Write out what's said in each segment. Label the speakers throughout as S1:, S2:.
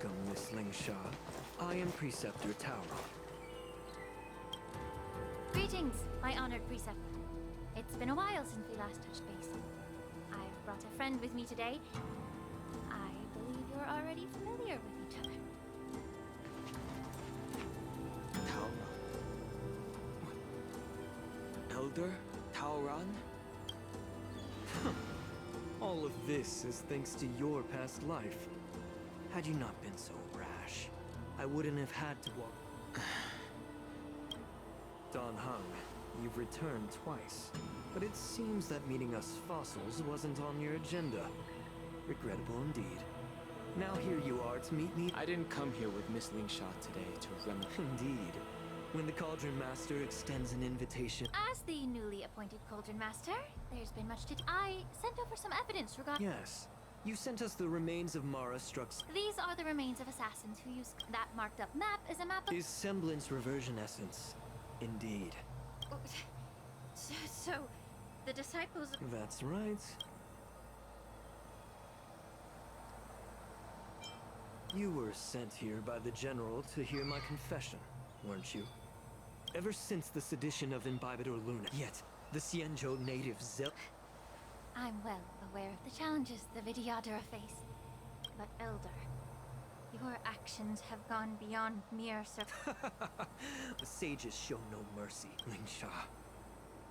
S1: Welcome, Miss Lingsha. I am Preceptor Tauron.
S2: Greetings, my honored preceptor. It's been a while since we last touched base. I've brought a friend with me today. I believe you're already familiar with each other.
S1: Tauron? Elder Tauron? All of this is thanks to your past life. Had you not been so rash, I wouldn't have had to walk. Dan Heng, you've returned twice, but it seems that meeting us fossils wasn't on your agenda. Regrettable indeed. Now here you are to meet me.
S3: I didn't come here with Miss Lingsha today to
S1: Indeed. When the Cauldron Master extends an invitation...
S2: As the newly appointed Cauldron Master, there's been much to... I sent over some evidence regarding...
S1: Yes. You sent us the remains of Mara struck...
S2: These are the remains of assassins who used... That marked up map is a map of...
S1: Is semblance reversion essence. Indeed.
S2: So, the disciples...
S1: That's right. You were sent here by the General to hear my confession, weren't you? Ever since the sedition of Imbibitor Luna, yet the Xianzhou native
S2: I'm well aware of the challenges the Vidyadhara face. But Elder, your actions have gone beyond mere
S1: The sages show no mercy, Lingsha.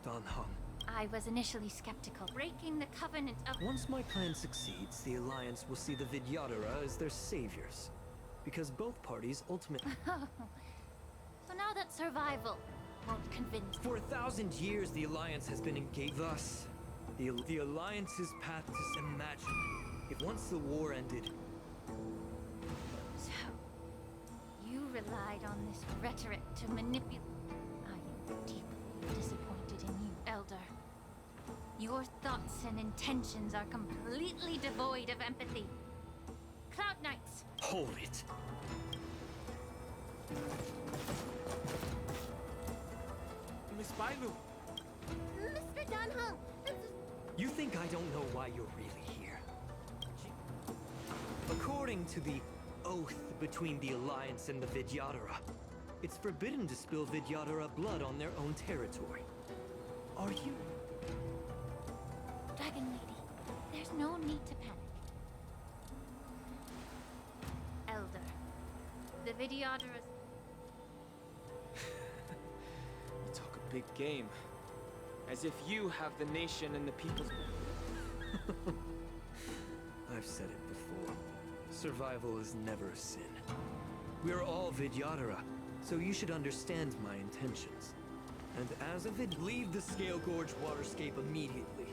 S1: Dan Heng.
S2: I was initially skeptical. Breaking the covenant of...
S1: Once my plan succeeds, the Alliance will see the Vidyadhara as their saviors. Because both parties ultimately...
S2: So now that survival won't convince...
S1: For 1,000 years, the Alliance has been engaged. Thus, the Alliance's path to imagine. If once the war ended...
S2: So, you relied on this rhetoric to manipulate... I am deeply disappointed in you, Elder. Your thoughts and intentions are completely devoid of empathy. Cloud Knights!
S1: Hold it!
S3: Miss Bailu!
S2: Mr. Dan Heng,
S1: You think I don't know why you're really here? According to the oath between the Alliance and the Vidyadhara, it's forbidden to spill Vidyadhara blood on their own territory. Are you?
S2: Dragon Lady, there's no need to panic. Elder, the Vidyadhara's...
S3: You talk a big game. As if you have the nation and the people's...
S1: I've said it before. Survival is never a sin. We're all Vidyadhara, so you should understand my intentions. And as a leave the Scale Gorge waterscape immediately,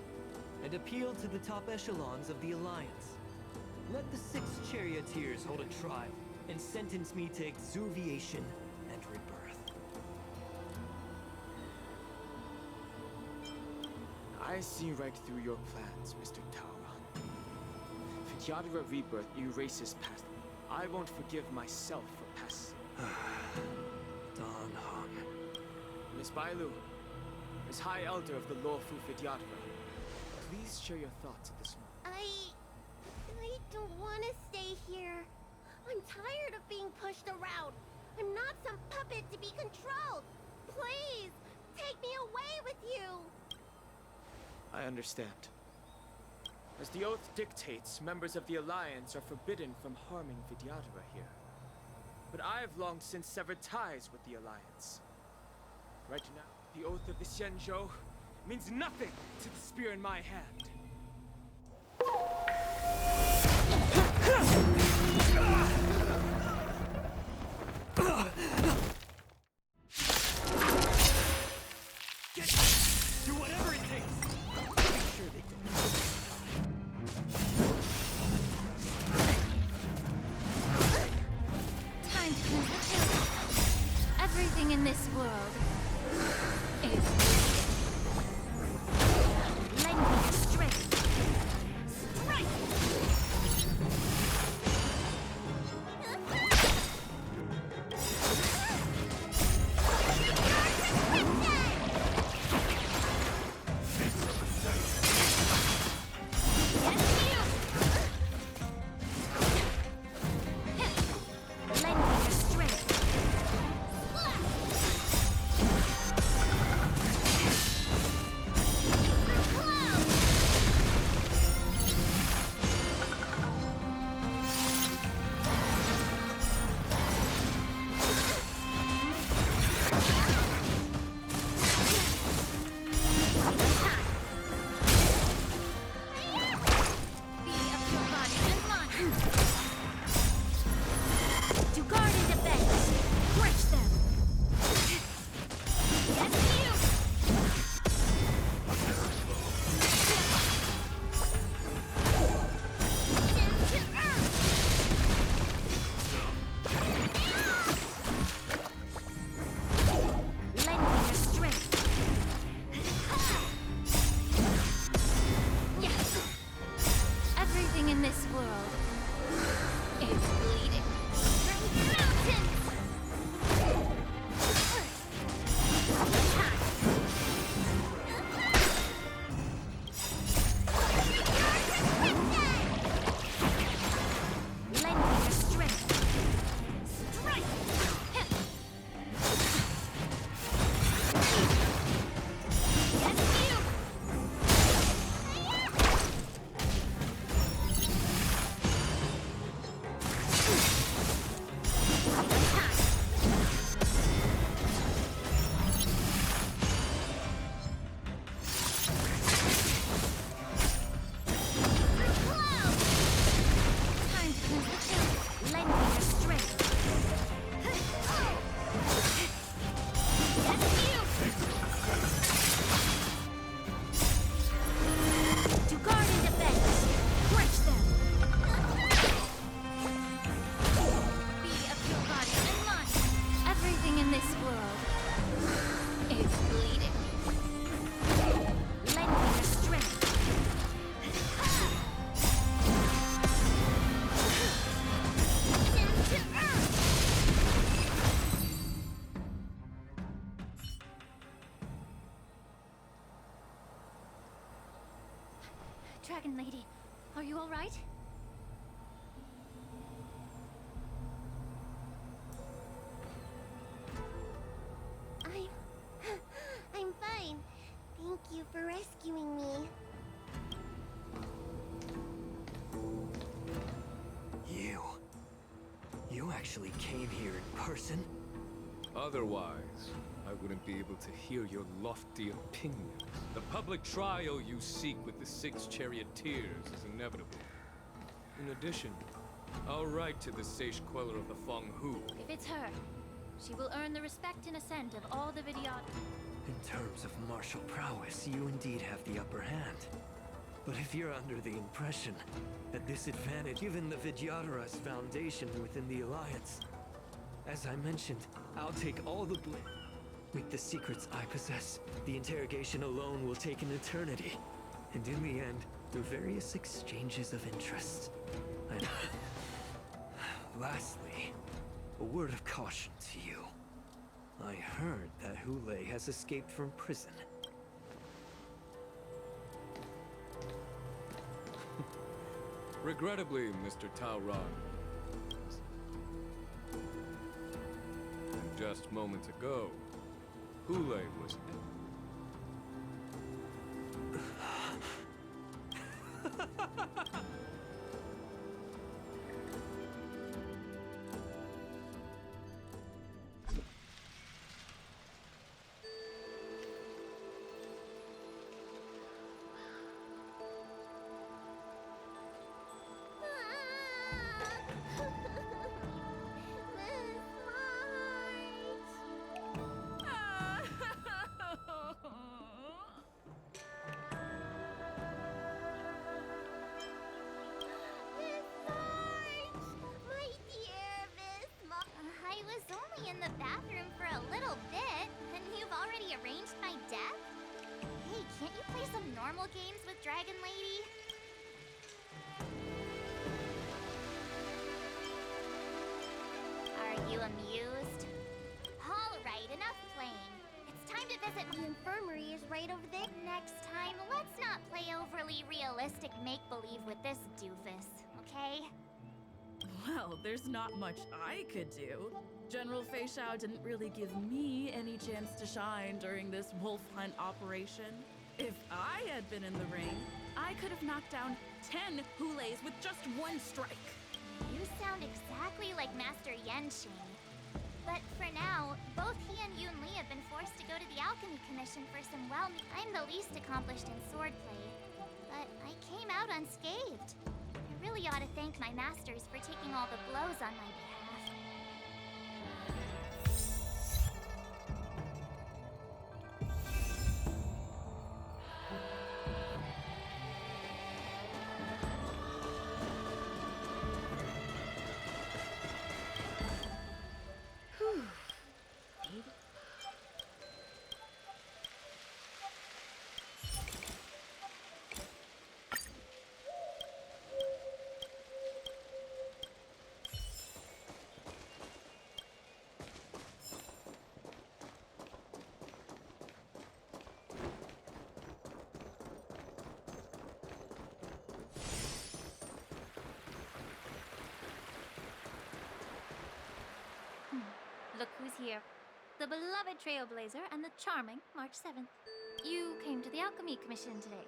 S1: and appeal to the top echelons of the Alliance. Let the 6 charioteers hold a trial, and sentence me to exuviation and rebirth.
S3: I see right through your plans, Mr. Tauron. Vidyadhara rebirth erases past. I won't forgive myself for past...
S1: Dan Heng.
S3: Miss Bailu, as High Elder of the Lawful Vidyadhara, please share your thoughts at this moment.
S4: I don't want to stay here. I'm tired of being pushed around. I'm not some puppet to be controlled. Please, take me away with you.
S3: I understand. As the oath dictates, members of the Alliance are forbidden from harming Vidyadhara here. But I've long since severed ties with the Alliance. Right now, the oath of the Xianzhou means nothing to the spear in my hand.
S1: Do whatever it takes! Make sure they don't.
S2: Time to conclude. Everything in this world is... Lend me your strength. Dragon Lady, are you all right?
S4: I'm fine. Thank you for rescuing me.
S1: You actually came here in person?
S5: Otherwise, I wouldn't be able to hear your lofty opinions. The public trial you seek with the 6 charioteers is inevitable. In addition, I'll write to the Sage Queller of the Feng Hu.
S2: If it's her, she will earn the respect and assent of all the Vidyadhara.
S1: In terms of martial prowess, you indeed have the upper hand. But if you're under the impression that this advantage given the Vidyadhara's foundation within the Alliance, as I mentioned, I'll take all the blame. With the secrets I possess, the interrogation alone will take an eternity. And in the end, through various exchanges of interest. And lastly, a word of caution to you. I heard that Hule has escaped from prison.
S5: Regrettably, Mr. Taoran. And just moments ago, Hule was...
S4: I was only in the bathroom for a little bit, and you've already arranged my death? Hey, can't you play some normal games with Dragon Lady? Are you amused? All right, enough playing. It's time to visit the infirmary is right over there. Next time, let's not play overly realistic make-believe with this doofus, okay?
S6: Well, there's not much I could do. General Fei Shao didn't really give me any chance to shine during this wolf hunt operation. If I had been in the ring, I could have knocked down 10 Huleis with just one strike.
S4: You sound exactly like Master Yenshing. But for now, both he and Yun Li have been forced to go to the Alchemy Commission for some I'm the least accomplished in swordplay, but I came out unscathed. I really ought to thank my masters for taking all the blows on my behalf.
S2: Look who's here. The beloved Trailblazer and the charming March 7th. You came to the Alchemy Commission today.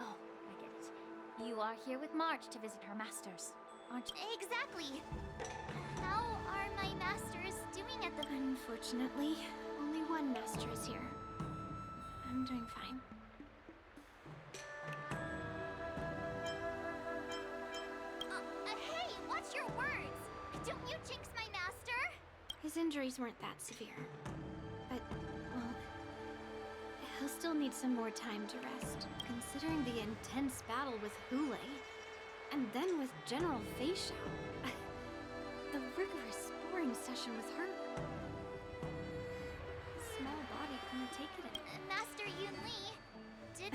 S2: Oh, I get it. You are here with March to visit her masters, aren't you?
S4: Exactly! How are my masters doing at the...
S7: Unfortunately, only one master is here. I'm doing fine.
S4: Hey, watch your words! Don't you jinx my master!
S7: His injuries weren't that severe. But, well, he'll still need some more time to rest, considering the intense battle with Hule. And then with General Fei Shao. The rigorous sparring session with her. His small body couldn't take it in.
S4: Master Yun Li, did...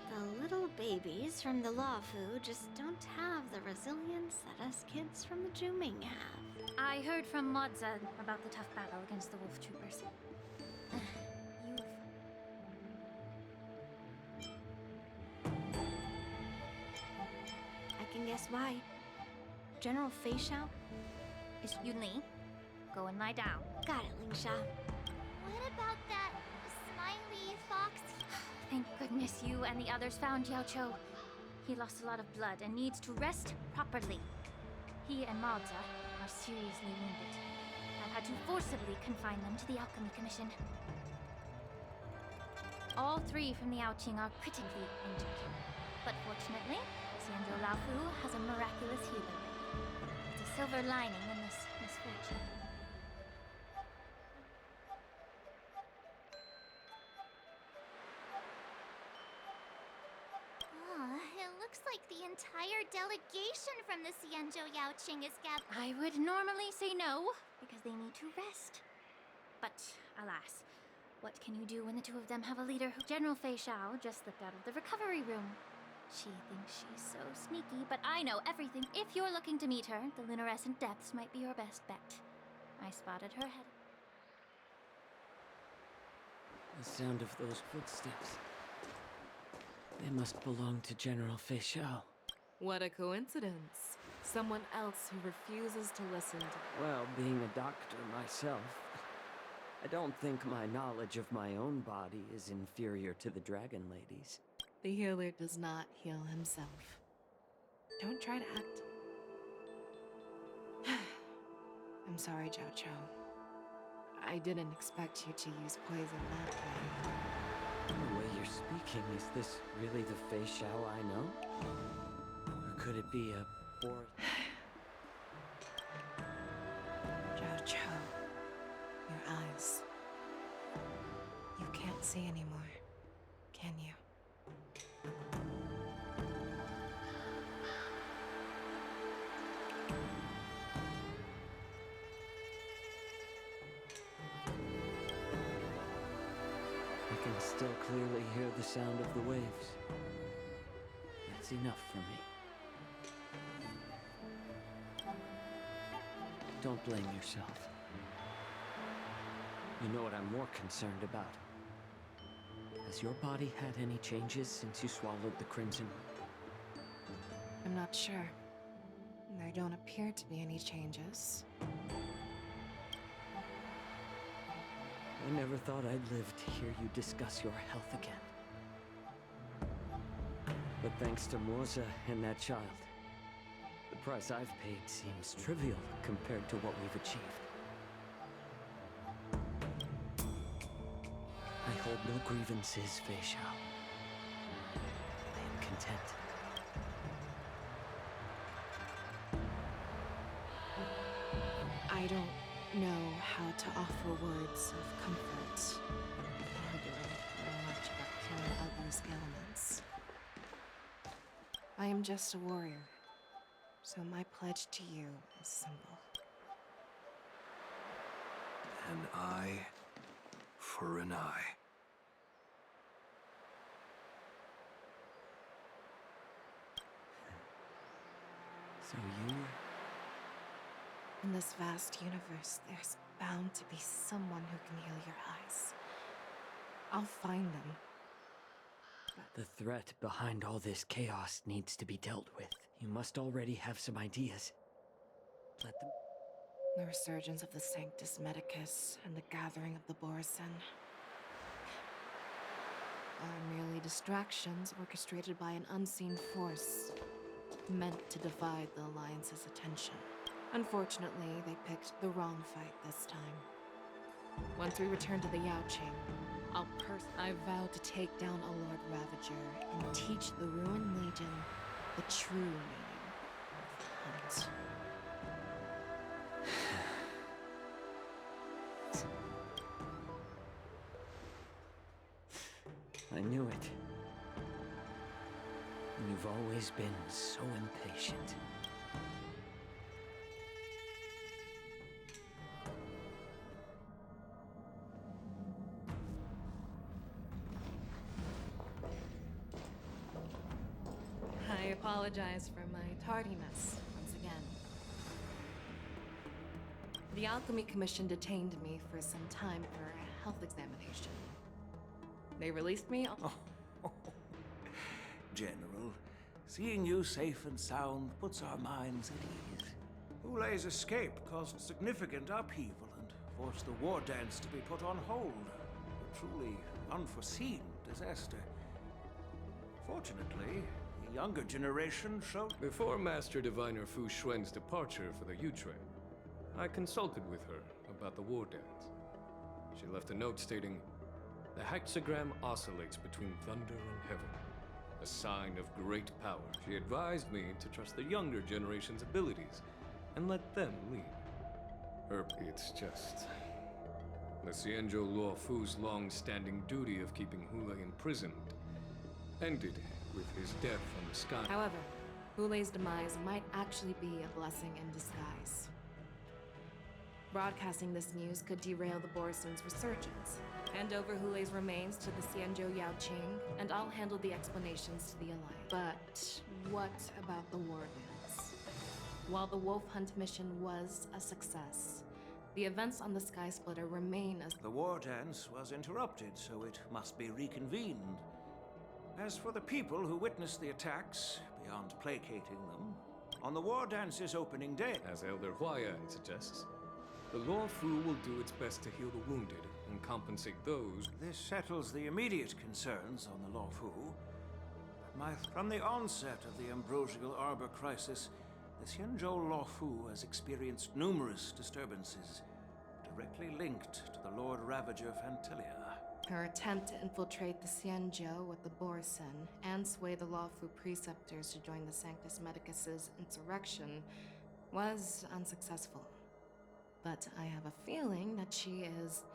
S7: The little babies from the Luofu just don't have the resilience that us kids from the Juming have.
S2: I heard from Modza about the tough battle against the wolf troopers.
S7: guess why. General Fei Shao?
S2: Is Yunli? Go and lie down.
S7: Got it, Lingsha.
S4: What about that smiley fox?
S2: Thank goodness you and the others found Yao Cho. He lost a lot of blood and needs to rest properly. He and Malta are seriously wounded. I've had to forcibly confine them to the Alchemy Commission. All three from the Outing are critically injured. But fortunately, Xianzhou Laofu has a miraculous healer ray. It's a silver lining in this misfortune.
S4: It looks like the entire delegation from the Xianzhou Yaoqing is gathered.
S2: I would normally say no, because they need to rest. But, alas, what can you do when the two of them have a leader who... General Fei Shao just slipped out of the recovery room. She thinks she's so sneaky, but I know everything. If you're looking to meet her, the luminescent depths might be your best bet. I spotted her head.
S8: The sound of those footsteps. They must belong to General Fei Shao.
S9: What a coincidence. Someone else who refuses to listen to...
S8: Well, being a doctor myself, I don't think my knowledge of my own body is inferior to the Dragon Lady's.
S9: The healer does not heal himself. Don't try to act. I'm sorry, Zhao Cho. I didn't expect you to use poison that way.
S8: The way you're speaking, is this really the Fei Shao I know? Or could it be a... or...
S9: Zhao Cho, your eyes. You can't see anymore, can you?
S8: I can still clearly hear the sound of the waves. That's enough for me. Don't blame yourself. You know what I'm more concerned about? Has your body had any changes since you swallowed the crimson?
S9: I'm not sure. There don't appear to be any changes.
S8: I never thought I'd live to hear you discuss your health again. But thanks to Moza and that child, the price I've paid seems trivial compared to what we've achieved. I hold no grievances, Fei Shao. I am content.
S9: I don't know how to offer words of comfort. Nor do I know much about curing others' ailments. I am just a warrior, so my pledge to you is simple.
S10: An eye for an eye.
S8: So you...
S9: In this vast universe, there's bound to be someone who can heal your eyes. I'll find them.
S8: The threat behind all this chaos needs to be dealt with. You must already have some ideas. Let them...
S9: The resurgence of the Sanctus Medicus and the gathering of the Borisin are merely distractions orchestrated by an unseen force meant to divide the Alliance's attention. Unfortunately, they picked the wrong fight this time. Once we return to the Yaoqing, I vow to take down a Lord Ravager and teach the Ruined Legion the true meaning of hunt.
S8: I knew it. You've always been so impatient.
S9: I apologize for my tardiness once again. The Alchemy Commission detained me for some time for a health examination. They released me.
S10: General,
S11: Seeing you safe and sound puts our minds at ease. Hulei's escape caused significant upheaval and forced the war dance to be put on hold. A truly unforeseen disaster. Fortunately, the younger generation showed...
S5: Before Master Diviner Fu Xuan's departure for the Yuchue, I consulted with her about the war dance. She left a note stating, "The hexagram oscillates between thunder and heaven, a sign of great power." She advised me to trust the younger generation's abilities and let them lead. It's just... the Xianzhou Luo Fu's long-standing duty of keeping Hulei imprisoned ended with his death on the sky.
S9: However, Hulei's demise might actually be a blessing in disguise. Broadcasting this news could derail the Borisun's resurgence. Hand over Hulei's remains to the Xianzhou Yaoqing, and I'll handle the explanations to the Alliance. But what about the war dance? While the Wolf Hunt mission was a success, the events on the Sky Splitter remain as...
S11: The war dance was interrupted, so it must be reconvened. As for the people who witnessed the attacks, beyond placating them, on the war dance's opening day...
S5: As Elder Huayan suggests, the Luo Fu will do its best to heal the wounded and compensate those...
S11: This settles the immediate concerns on the Luo Fu. From the onset of the Ambrosial Arbor crisis, the Xianzhou Luo Fu has experienced numerous disturbances, directly linked to the Lord Ravager Fantilia.
S9: Her attempt to infiltrate the Xianzhou with the Borisun and sway the Luofu preceptors to join the Sanctus Medicus's insurrection was unsuccessful. But I have a feeling that she is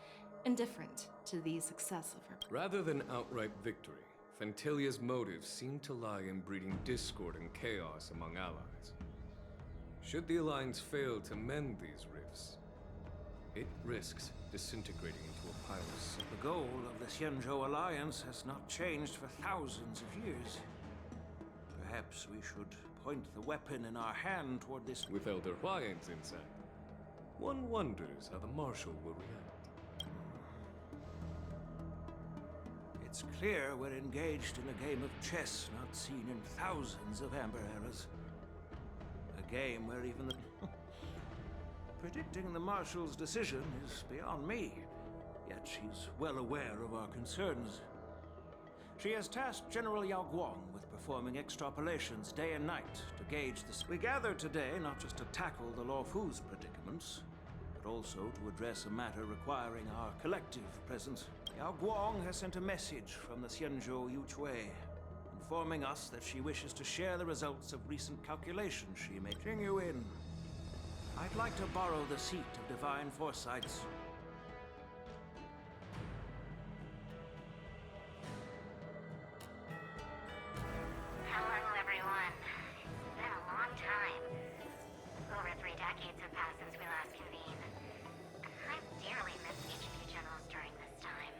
S9: indifferent to the success of her...
S5: Rather than outright victory, Fantilia's motives seem to lie in breeding discord and chaos among allies. Should the Alliance fail to mend these rifts, it risks disintegrating into a pile of soot.
S11: The goal of the Xianzhou Alliance has not changed for thousands of years. Perhaps we should point the weapon in our hand toward this...
S5: With Elder Huayan's insight, one wonders how the Marshal will react.
S11: It's clear we're engaged in a game of chess not seen in thousands of Amber Eras. A game where even the... Predicting the Marshal's decision is beyond me, yet she's well aware of our concerns. She has tasked General Yao Guang with performing extrapolations day and night to gauge the... We gathered today not just to tackle the Luo Fu's predicaments, but also to address a matter requiring our collective presence. Yao Guang has sent a message from the Xianzhou Yuchue, informing us that she wishes to share the results of recent calculations she made. Bring you in. I'd like to borrow the seat of Divine Foresights.
S12: Hello, everyone. It's been a long time. Over 3 decades have passed since we last convened. I've dearly missed each of you generals during this time.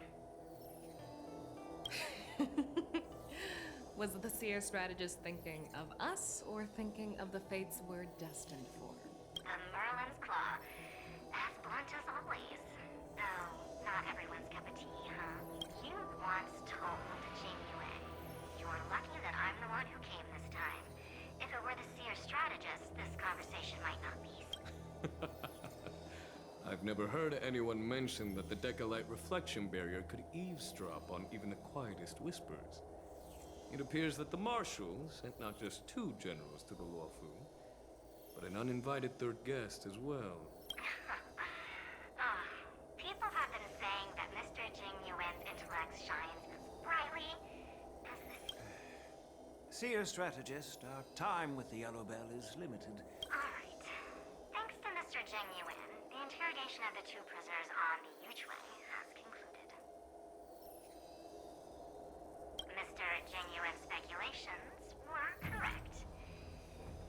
S9: Was the Seer strategist thinking of us, or thinking of the fates we're destined for?
S12: The Merlin's Claw. As blunt as always. Though, not everyone's cup of tea, huh? You once told Jing Yuan, "You're lucky that I'm the one who came this time. If it were the Seer strategist, this conversation might not be."
S5: I've never heard anyone mention that the Decalite reflection barrier could eavesdrop on even the quietest whispers. It appears that the Marshal sent not just 2 generals to the Luo Fu, but an uninvited 3rd guest as well.
S12: People have been saying that Mr. Jing Yuan's intellect shines as brightly as the...
S11: Seer strategist, our time with the Yellow Bell is limited.
S12: Alright. Thanks to Mr. Jing Yuan, the interrogation of the 2 prisoners on the Yuchue has concluded. Mr. Jing Yuan's speculations were correct.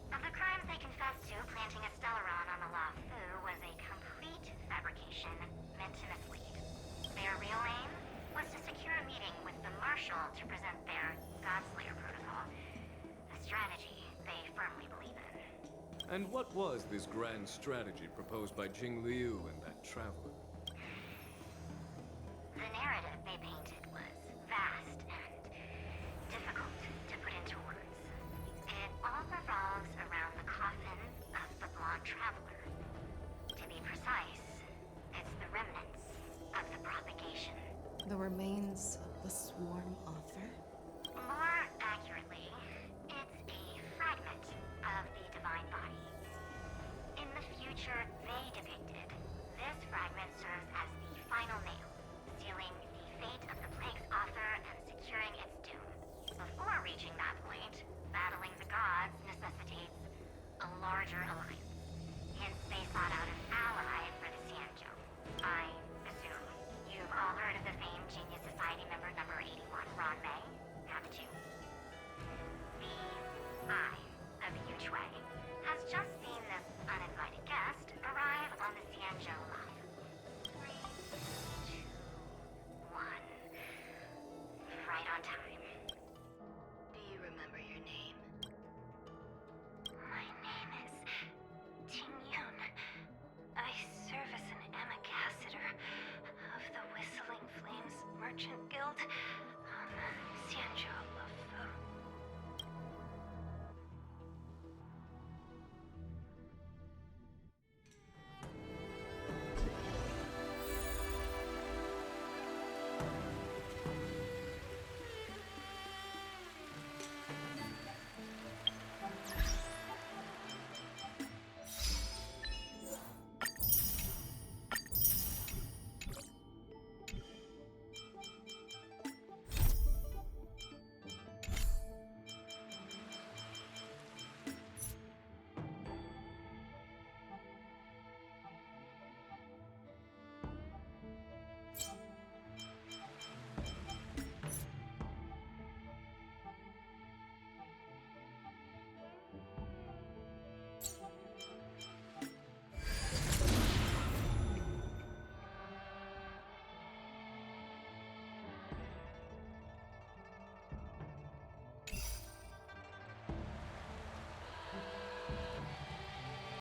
S12: Of the crimes they confessed to, planting a Stellaron on the Luo Fu was a complete fabrication meant to mislead. Their real aim was to secure a meeting with the Marshal to present their Godslayer protocol, a strategy they firmly believe in.
S5: And what was this grand strategy proposed by Jing Liu and that traveler?